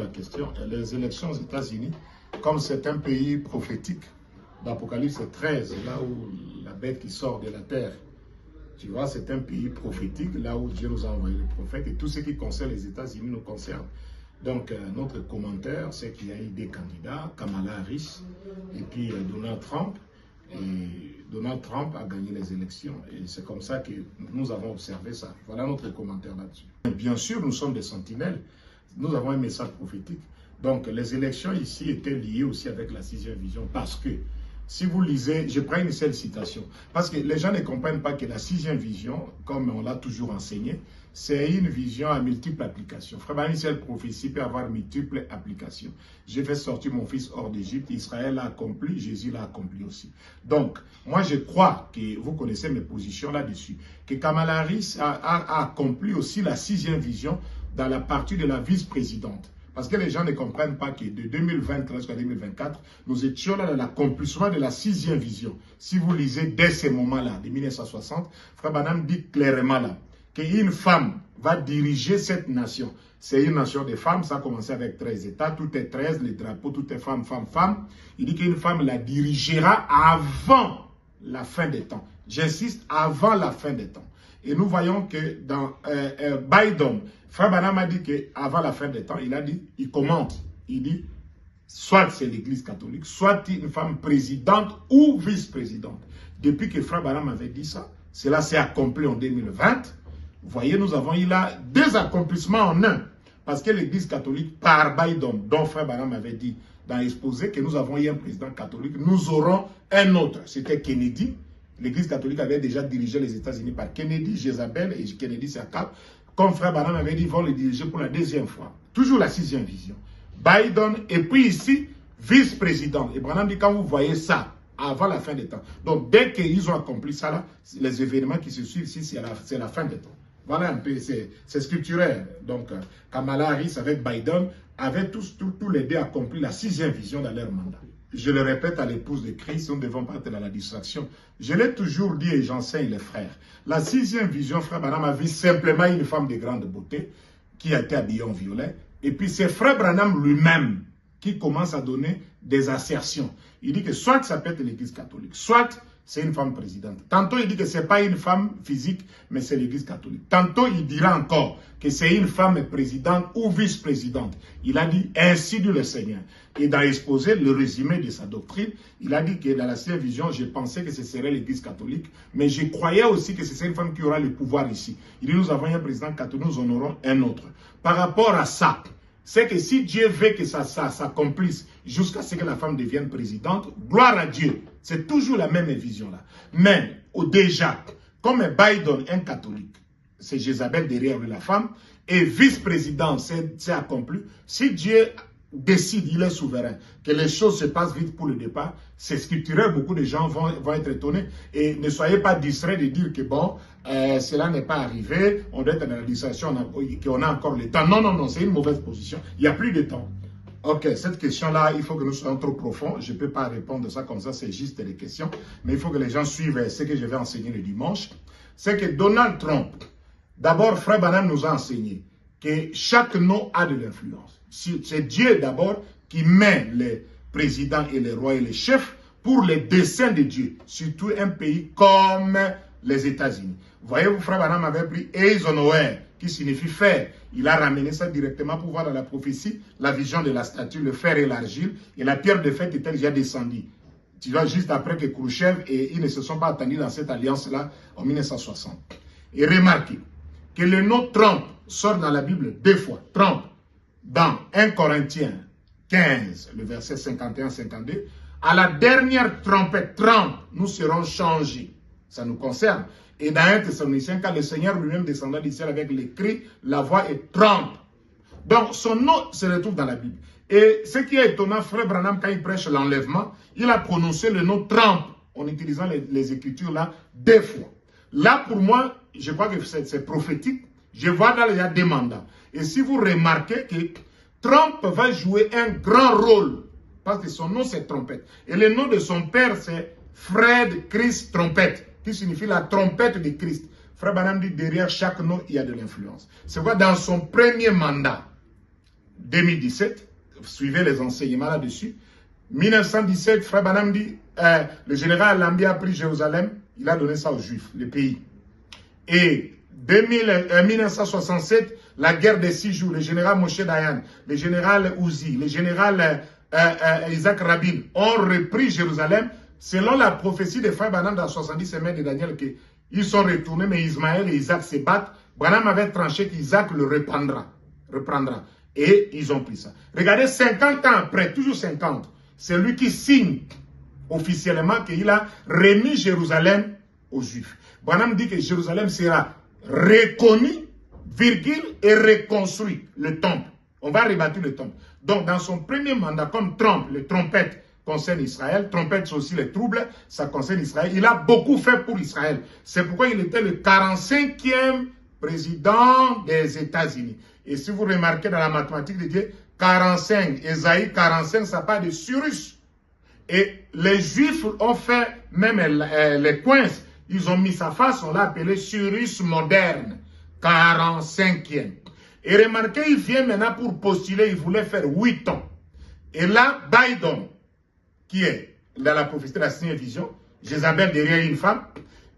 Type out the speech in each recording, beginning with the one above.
la question. Les élections aux États-Unis, comme c'est un pays prophétique, d'Apocalypse 13, là où la bête qui sort de la terre, tu vois, c'est un pays prophétique, là où Dieu nous a envoyé le prophète, et tout ce qui concerne les États-Unis nous concerne. Donc, notre commentaire, c'est qu'il y a eu des candidats, Kamala Harris, et puis Donald Trump. Et Donald Trump a gagné les élections. Et c'est comme ça que nous avons observé ça. Voilà notre commentaire là-dessus. Bien sûr, nous sommes des sentinelles. Nous avons un message prophétique. Donc, les élections ici étaient liées aussi avec la 6e vision. Parce que, si vous lisez, je prends une seule citation. Parce que les gens ne comprennent pas que la 6e vision, comme on l'a toujours enseigné, c'est une vision à multiples applications. Frère, une seule prophétie peut avoir multiples applications. J'ai fait sortir mon fils hors d'Égypte, Israël l'a accompli, Jésus l'a accompli aussi. Donc, moi je crois que vous connaissez mes positions là-dessus, que Kamala Harris a accompli aussi la 6e vision dans la partie de la vice-présidente. Parce que les gens ne comprennent pas que de 2023 jusqu'à 2024, nous étions là dans l'accomplissement de la 6e vision. Si vous lisez dès ces moments-là, de 1960, Frère Branham dit clairement là, qu'une femme va diriger cette nation. C'est une nation de femmes, ça a commencé avec 13 États, tout est 13, les drapeaux, tout est femme, femme, femme. Il dit qu'une femme la dirigera avant la fin des temps. J'insiste, avant la fin des temps. Et nous voyons que dans Biden, Frère Branham a dit qu'avant la fin des temps, il a dit, il commente, il dit, soit c'est l'église catholique, soit une femme présidente ou vice-présidente. Depuis que Frère Branham avait dit ça, cela s'est accompli en 2020. Vous voyez, nous avons eu là 2 accomplissements en un. Parce que l'église catholique, par Biden, dont Frère Branham avait dit dans l'exposé que nous avons eu un président catholique, nous aurons un autre. C'était Kennedy. L'église catholique avait déjà dirigé les États-Unis par Kennedy, Jézabel et Kennedy Sakap. Comme Frère Branham avait dit, ils vont le diriger pour la 2e fois. Toujours la 6e vision. Biden, et puis ici, vice-président. Et Branham dit, quand vous voyez ça, avant la fin des temps. Donc, dès qu'ils ont accompli ça, là, les événements qui se suivent ici, c'est la fin des temps. Voilà un peu, c'est scripturaire. Donc, Kamala Harris avec Biden avaient tous les 2 accompli la 6e vision dans leur mandat. Je le répète à l'épouse de Christ, nous ne devons pas être dans la distraction. Je l'ai toujours dit et j'enseigne les frères. La 6e vision, Frère Branham a vu simplement une femme de grande beauté qui a été habillée en violet. Et puis c'est Frère Branham lui-même qui commence à donner des assertions. Il dit que soit ça peut être l'église catholique, soit c'est une femme présidente. Tantôt il dit que ce n'est pas une femme physique, mais c'est l'église catholique. Tantôt il dira encore que c'est une femme présidente ou vice-présidente. Il a dit ainsi dit le Seigneur. Et dans l'exposé, le résumé de sa doctrine, il a dit que dans la 6e vision, je pensais que ce serait l'église catholique, mais je croyais aussi que c'est une femme qui aura le pouvoir ici. Il dit nous avons un président catholique, nous en aurons un autre. Par rapport à ça, c'est que si Dieu veut que ça s'accomplisse jusqu'à ce que la femme devienne présidente, gloire à Dieu. C'est toujours la même vision-là. Mais, déjà, comme Biden est un catholique, c'est Jézabel derrière lui, la femme, et vice-président, c'est accompli. Si Dieu décide, il est souverain, que les choses se passent vite pour le départ, c'est scripturaire, beaucoup de gens vont être étonnés. Et ne soyez pas distraits de dire que bon, cela n'est pas arrivé, on doit être dans la distraction, qu'on a encore le temps. Non, non, non, c'est une mauvaise position. Il n'y a plus de temps. Ok, cette question-là, il faut que nous soyons trop profonds. Je ne peux pas répondre de ça comme ça, c'est juste des questions. Mais il faut que les gens suivent ce que je vais enseigner le dimanche. C'est que Donald Trump, d'abord, Frère Branham nous a enseigné que chaque nom a de l'influence. C'est Dieu d'abord qui met les présidents et les rois et les chefs pour les desseins de Dieu. Surtout un pays comme les États-Unis. Voyez-vous, Frère Branham avait pris Eisenhower, qui signifie fer. Il a ramené ça directement pour voir dans la prophétie la vision de la statue, le fer et l'argile. Et la pierre de fête était déjà descendue. Tu vois, juste après que Khrouchtchev et ils ne se sont pas attendus dans cette alliance-là en 1960. Et remarquez que le nom Trump sort dans la Bible 2 fois. Trump, dans 1 Corinthiens 15, le verset 51-52, à la dernière trompette, Trump, nous serons changés. Ça nous concerne. Et dans 1 Thessaloniciens, quand le Seigneur lui-même descendra du ciel avec les cris, la voix est Trump. Donc son nom se retrouve dans la Bible. Et ce qui est étonnant, Frère Branham, quand il prêche l'enlèvement, il a prononcé le nom Trump en utilisant les écritures là 2 fois. Là, pour moi, je crois que c'est prophétique. Je vois dans les deux mandats. Et si vous remarquez que Trump va jouer un grand rôle, parce que son nom c'est trompette. Et le nom de son père c'est Fred Christ Trompette, qui signifie la trompette de Christ. Frère Branham dit derrière chaque nom il y a de l'influence. C'est quoi dans son premier mandat, 2017, suivez les enseignements là-dessus. 1917, Frère Branham dit, le général Lambi a pris Jérusalem, il a donné ça aux Juifs, le pays. Et 1967, la guerre des 6 jours, le général Moshe Dayan, le général Uzi, le général Isaac Rabin ont repris Jérusalem selon la prophétie de Frère Branham dans 70 semaines de Daniel, qu'ils sont retournés, mais Ismaël et Isaac se battent. Branham avait tranché qu'Isaac le reprendra. Et ils ont pris ça. Regardez, 50 ans après, toujours 50, c'est lui qui signe officiellement qu'il a remis Jérusalem aux Juifs. Branham dit que Jérusalem sera reconnu, virgule, et reconstruit, le temple. On va rebâtir le temple. Donc, dans son premier mandat, comme Trump, les trompettes concernent Israël, trompettes sont aussi les troubles, ça concerne Israël. Il a beaucoup fait pour Israël. C'est pourquoi il était le 45e président des États-Unis. Et si vous remarquez dans la mathématique de Dieu, 45, Ésaïe 45, ça parle de Cyrus. Et les Juifs ont fait même les coinces. Ils ont mis sa face, on l'a appelé Cyrus moderne, 45e. Et remarquez, il vient maintenant pour postuler, il voulait faire 8 ans. Et là, Biden, qui est dans la prophétie de la sixième vision, Jézabel derrière une femme,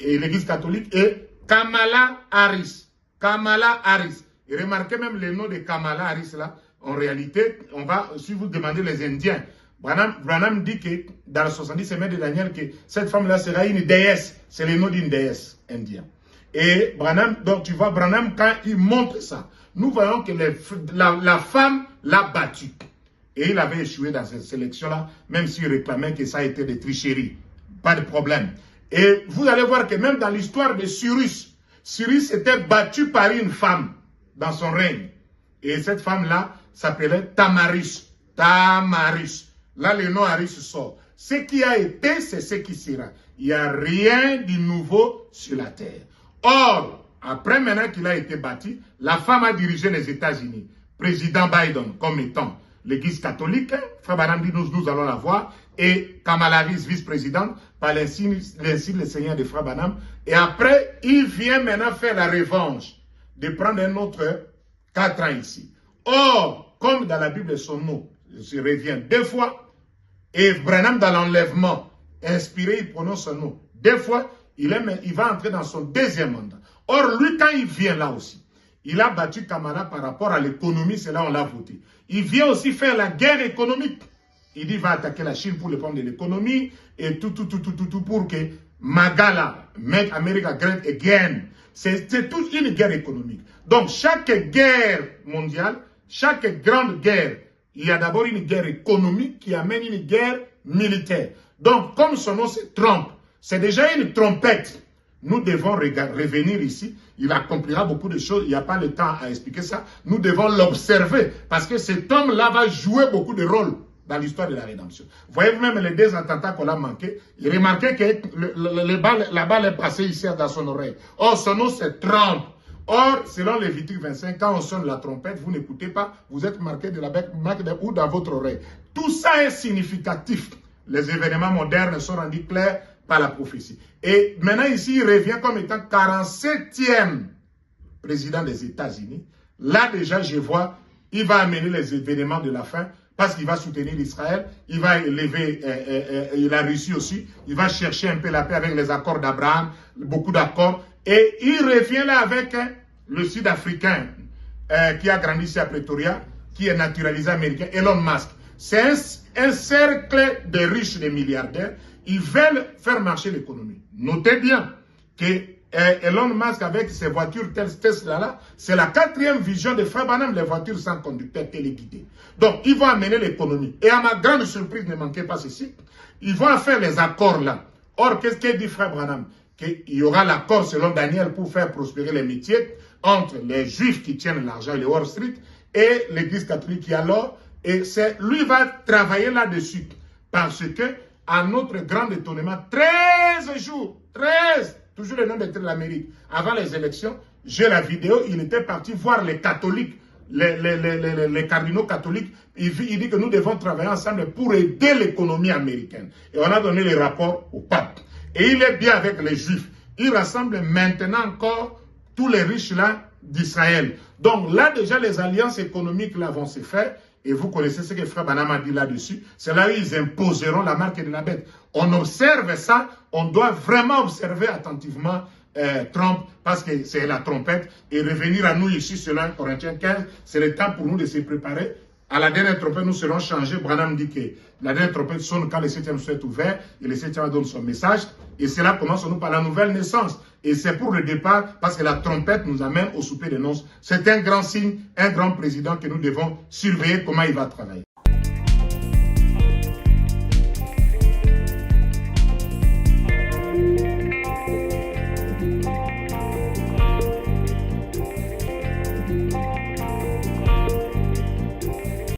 et l'église catholique, et Kamala Harris. Kamala Harris. Et remarquez même le nom de Kamala Harris là, en réalité, on va, si vous demandez les Indiens, Branham dit que dans le 70 semaines de Daniel, que cette femme-là sera une déesse. C'est le nom d'une déesse indienne. Et Branham, donc tu vois, Branham, quand il montre ça, nous voyons que la femme l'a battu. Et il avait échoué dans cette sélection-là, même s'il réclamait que ça a été des tricheries. Pas de problème. Et vous allez voir que même dans l'histoire de Cyrus, Cyrus était battu par une femme dans son règne. Et cette femme-là s'appelait Tamaris. Tamaris. Là, le nom Harris sort. Ce qui a été, c'est ce qui sera. Il n'y a rien de nouveau sur la terre. Or, après maintenant qu'il a été bâti, la femme a dirigé les États-Unis. Président Biden comme étant l'église catholique, Frère Branham dit nous allons la voir, et Kamala Harris, vice-présidente, par l'insigne le Seigneur de Frère Branham. Et après, il vient maintenant faire la revanche de prendre un autre 4 ans ici. Or, comme dans la Bible son nom, je reviens 2 fois, et Branham dans l'enlèvement, inspiré, il prononce son nom 2 fois, il va entrer dans son 2e mandat. Or, lui, quand il vient là aussi, il a battu Kamala par rapport à l'économie, c'est là où on l'a voté. Il vient aussi faire la guerre économique. Il dit, il va attaquer la Chine pour le problème de l'économie, et tout pour que Magala, Make America Great Again. C'est toute une guerre économique. Donc, chaque guerre mondiale, chaque grande guerre, il y a d'abord une guerre économique qui amène une guerre militaire. Donc, comme son nom c'est Trump, c'est déjà une trompette. Nous devons revenir ici. Il accomplira beaucoup de choses. Il n'y a pas le temps à expliquer ça. Nous devons l'observer parce que cet homme-là va jouer beaucoup de rôles dans l'histoire de la rédemption. Voyez-vous même les 2 attentats qu'on a manqués. Remarquez que la balle est passée ici dans son oreille. Or, son nom c'est Trump. Or, selon Lévitique 25, quand on sonne la trompette, vous n'écoutez pas, vous êtes marqué de la marque ou dans votre oreille. Tout ça est significatif. Les événements modernes sont rendus clairs par la prophétie. Et maintenant ici, il revient comme étant 47e président des États-Unis. Là déjà, je vois, il va amener les événements de la fin parce qu'il va soutenir Israël, il va élever la Russie aussi, il va chercher un peu la paix avec les accords d'Abraham, beaucoup d'accords. Et il revient là avec le Sud-Africain qui a grandi ici à Pretoria, qui est naturalisé américain, Elon Musk. C'est un cercle de riches, de milliardaires. Ils veulent faire marcher l'économie. Notez bien que Elon Musk avec ses voitures Tesla, c'est la 4e vision de Frère Branham, les voitures sans conducteur téléguidées. Donc, ils vont amener l'économie. Et à ma grande surprise, ne manquez pas ceci, ils vont faire les accords là. Or, qu'est-ce qu'il dit Frère Branham? Qu'il y aura l'accord selon Daniel pour faire prospérer les métiers entre les Juifs qui tiennent l'argent et les Wall Street et l'Église catholique qui a l'or. Et lui va travailler là-dessus. Parce que, à notre grand étonnement, 13 jours, 13, toujours le nom de l'Amérique, avant les élections, j'ai la vidéo, il était parti voir les catholiques, les cardinaux catholiques. Il dit que nous devons travailler ensemble pour aider l'économie américaine. Et on a donné les rapports au pape. Et il est bien avec les Juifs. Il rassemble maintenant encore tous les riches là d'Israël. Donc là, déjà, les alliances économiques là vont se faire. Et vous connaissez ce que Frère Branham a dit là-dessus. C'est là où ils imposeront la marque de la bête. On observe ça. On doit vraiment observer attentivement Trump, parce que c'est la trompette. Et revenir à nous ici, selon Corinthiens 15, c'est le temps pour nous de se préparer. À la dernière trompette, nous serons changés. Branham dit que la dernière trompette sonne quand le 7e soit ouvert et le 7e donne son message. Et cela commence nous par la nouvelle naissance. Et c'est pour le départ, parce que la trompette nous amène au souper des noces. C'est un grand signe, un grand président que nous devons surveiller comment il va travailler.